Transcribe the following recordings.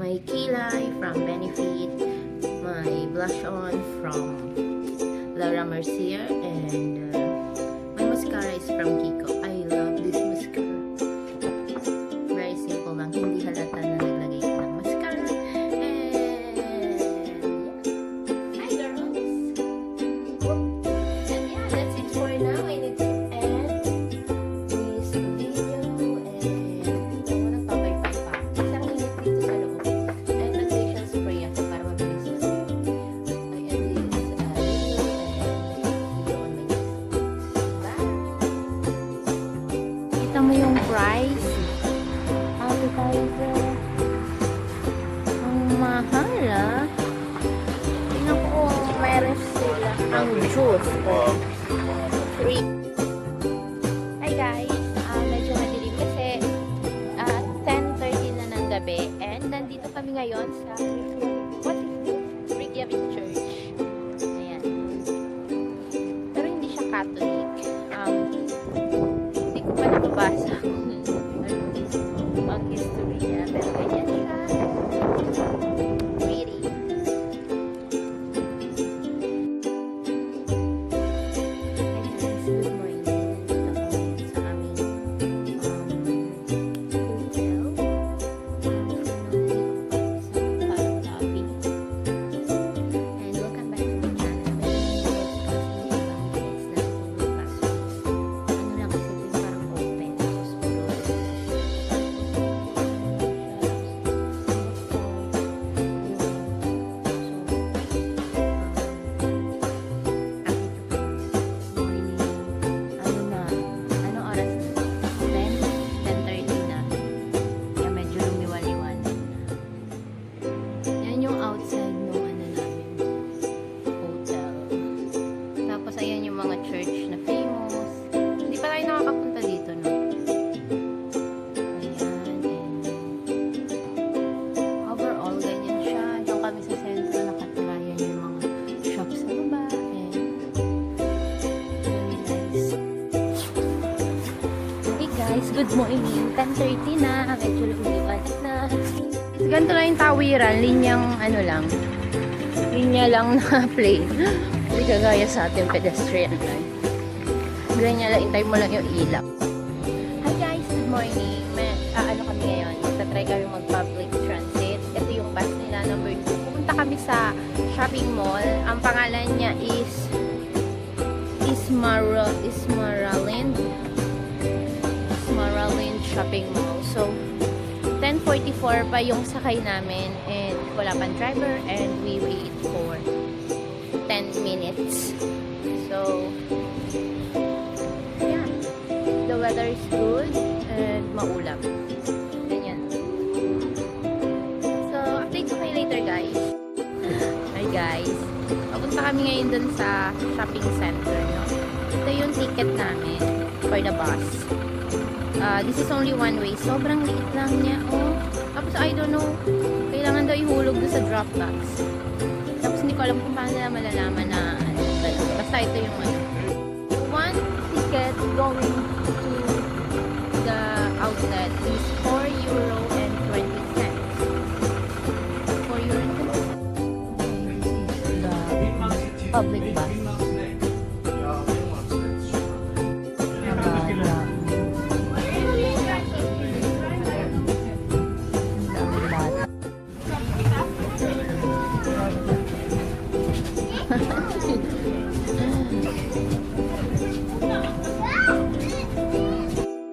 my kilay from Benefit, my blush on from Laura Mercier, and my mascara is from Kiko. I love this mascara. Very simple lang, hindi halata na naglagay ko ng mascara. And yeah. Hi girls! And yeah, that's it for now. I need to end this video and nagpapaypay pa. Isang init dito sa loob. And foundation spray ako para mabilis na sa'yo. I end this video and video on my next. Bye! Kita mo yung price. Appetizer. Ang mahal ah. Tingnan ko kung meron sila. Ang juice. Free. Hi guys. Medyo madilim kasi 10:30 na ng gabi. And nandito kami ngayon sa what is this? Reykjavik Church. Ayan. Pero hindi siya Catholic. Hindi ko pa nakabasa ang history niya. Pero ganyan siya. Pretty. Good morning. Nandito kami sa aming hotel. Parang lobby. And welcome back to my channel. Ano lang kasi ito yung parang open. Ano oras na? 10:30 na. Kaya medyo lumiwaliwanag na. Yan yung outside ng ano namin, hotel. Tapos ayan yung mga church na famous. Hindi pa tayo nakakapunta dito, no? Ayan, and overall, ganyan siya. Diyan kami sa sentro, nakatira. Yan yung mga shops sa baba. And very nice. Hey guys, good morning. 10:30 na. Medyo lumiwanag na. Ganito lang yung tawiran. Linyang ano lang. Linya lang na play. Hindi kagaya sa ating pedestrian line. Ganyan lang. Intay mo lang yung ilaw. Hi guys, good morning. Ano kami ngayon? Magta-try kami mag-public transit. Ito yung bus nila, number 2. Pupunta kami sa shopping mall. Ang pangalan niya is Ismaraland Shopping Mall. So, 10:44 pa yung sakay namin and wala pang driver and we wait for 10 minutes. So, yeah. The weather is good and maulap. Ganyan. So, update ko kayo later guys. Hi guys. Papunta kami ngayon dun sa shopping center. No? Ito yung ticket namin for the bus. This is only one way. Sobrang liit lang niya. Oh. Tapos I don't know, kailangan daw ihulog doon sa drop box. Tapos hindi ko alam kung paano nila malalaman na ano. Basta ito yung ano. One ticket going to the outlet is €4.20. €4.20. This is the public bus.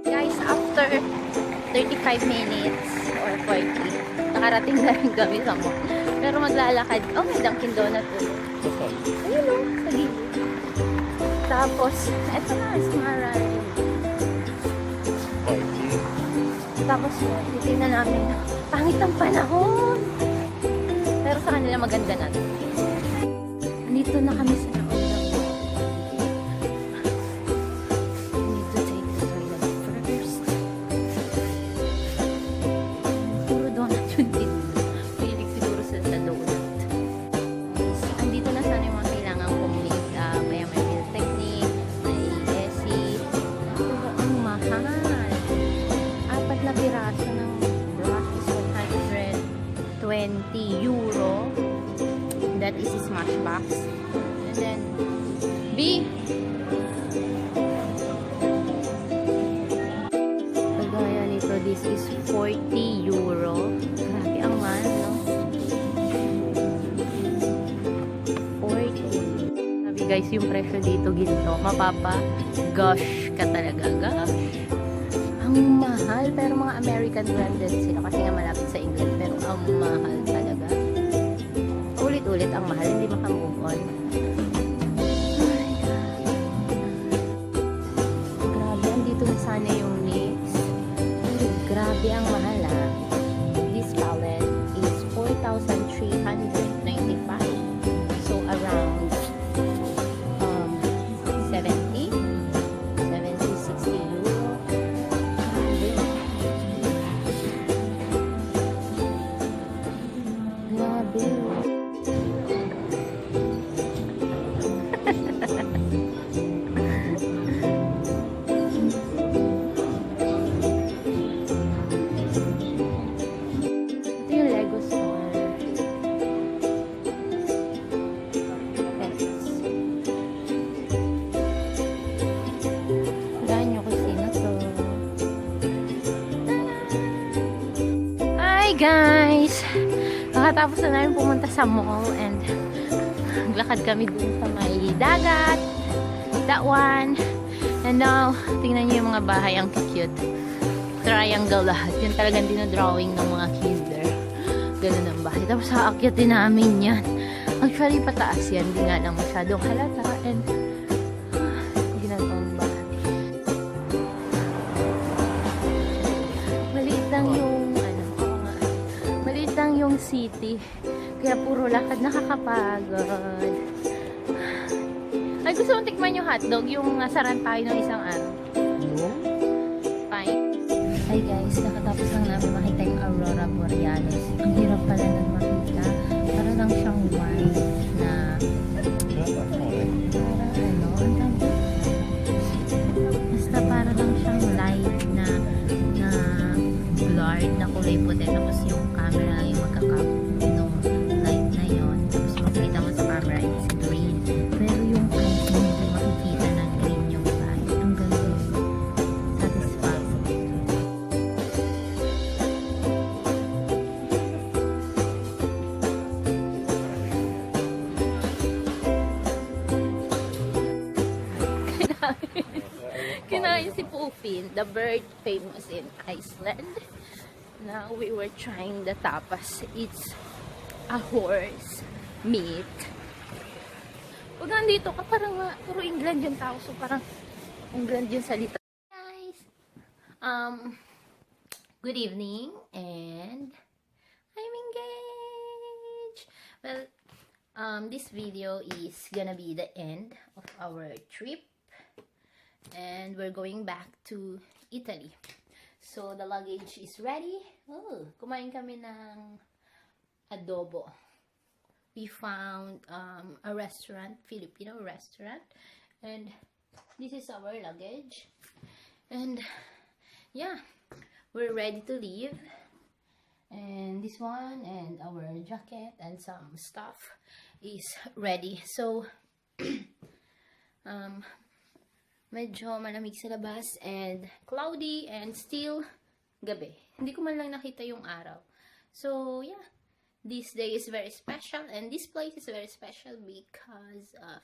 Guys, after 35 minutes or 40, nakarating na rin kami sa mall. Pero maglalakad. Oh, may Dunkin Donut ulit. Ayun o, sa gilid. Tapos, eto na, Ismaraland. Tapos, titignan namin, pangit ang panahon. Pero sa kanila maganda na. Nandito na kami sa loob ng mall. I need to take the toilet first. Puro donut yun din. Pilig siguro sa donut. Andito na sana yung mga kailangan kong link. May meal technique, may ESI. Pero ang mahal. 4 na piraso ng brush is 120. €20. That is a Smashbox. And then, B. Kagaya nito, this is €40. Grabe ang mahal, no? 40. Sabi guys, yung presyo dito, ginto. Mapapa-gosh ka talaga. Gosh. Ang mahal. Pero mga American branded sila. Kasi nga malapit sa England. Pero ang mahal talaga. Ulit-ulit ang mahal. Hindi makamove on. Ay, grabe. Andito na sana yung mix. Grabe ang mahal, ah. This palette is 4,395. So, around 70, 60 euro. Grabe. Ito yung Lego store. Pets. Hulaan nyo kung sino to. Hi guys! Nakatapos na namin pumunta sa mall and naglakad kami dun sa may dagat. That one. And now, tingnan nyo yung mga bahay. Ang cute. Triangle lahat. Yan talagang dinodrawing ng mga kinder. Ganun ang bahay. Tapos aakyatin namin yan. Actually, pataas yan. Hindi nga lang masyadong halata. And, ginagawang bahay. Maliit lang yung, maliit lang yung city. Kaya puro lakad, nakakapagod. Ay, gusto mong tikman yung hotdog, yung nasaran tayo ng isang araw. Fine. Hi guys, nakatapos lang namin makita yung Aurora Borealis. Ang hirap pala nang makita. Para lang siyang white na basta para lang siyang light na blurred na kulay puti. Tapos yung camera lang yung magkakap nung light na yon. Tapos makikita mo sa camera is green. Pero yung eyes mo hindi makikita na green yung light. Ang galing. Satisfying. Kinain si Pupin, the bird famous in Iceland. Now we were trying the tapas. It's a horse meat. Pag nandito ka, parang puro England yung tao. So parang England yung salita. Guys, good evening and I'm engaged. Well, this video is gonna be the end of our trip. And we're going back to Italy. So, the luggage is ready. Oh, kumain kami ng adobo. We found a restaurant, Filipino restaurant. And this is our luggage. And, yeah, we're ready to leave. And this one, and our jacket, and some stuff is ready. So, medyo malamig sa labas and cloudy and still gabi. Hindi ko man lang nakita yung araw. So, yeah. This day is very special and this place is very special because of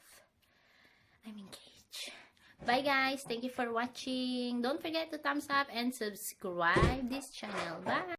I'm engaged. Bye guys. Thank you for watching. Don't forget to thumbs up and subscribe this channel. Bye.